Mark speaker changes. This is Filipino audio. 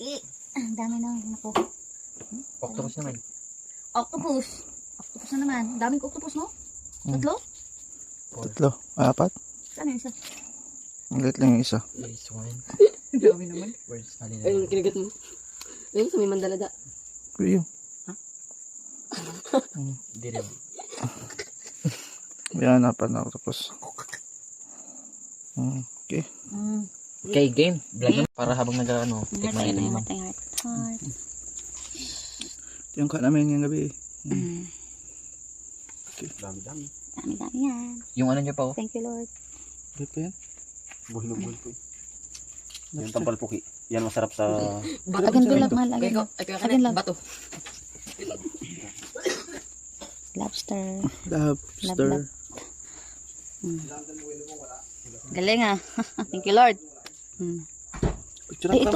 Speaker 1: Ang dami na nakuha.
Speaker 2: Octopus naman.
Speaker 1: Octopus. Octopus na naman. Ang daming octopus, no? Tatlo?
Speaker 3: 3, 4.
Speaker 1: Saan yung isa?
Speaker 3: Ang liit lang yung isa.
Speaker 2: Yes, one.
Speaker 1: Ang dami naman.
Speaker 2: Words, mali na.
Speaker 4: Ayun, kinagat mo. Ayun, sa may mandalada.
Speaker 3: Kuya.
Speaker 2: Hindi rin.
Speaker 3: Yan, hanapan na tapos. Okay.
Speaker 2: Okay, game. Vlog mo para habang nag-ano.
Speaker 1: Heart,
Speaker 2: Tikman ito yun.
Speaker 1: heart.
Speaker 3: Yung ka namin yung gabi.
Speaker 5: Dami-dami.
Speaker 1: Dami-dami yan.
Speaker 2: Yung ano nyo pa oh.
Speaker 1: Thank you, Lord.
Speaker 3: Gabi pa yan?
Speaker 5: Buhay na buhay po. Yung tampalpuki. Yan masarap sa...
Speaker 1: Agad lang, mahal.
Speaker 4: Ay,
Speaker 1: Agad lang.
Speaker 4: bato.
Speaker 1: Lobster.
Speaker 3: Lobster.
Speaker 1: Galing ah. Thank you, Lord.
Speaker 3: Picture
Speaker 1: Ay,
Speaker 3: ka.
Speaker 1: ito.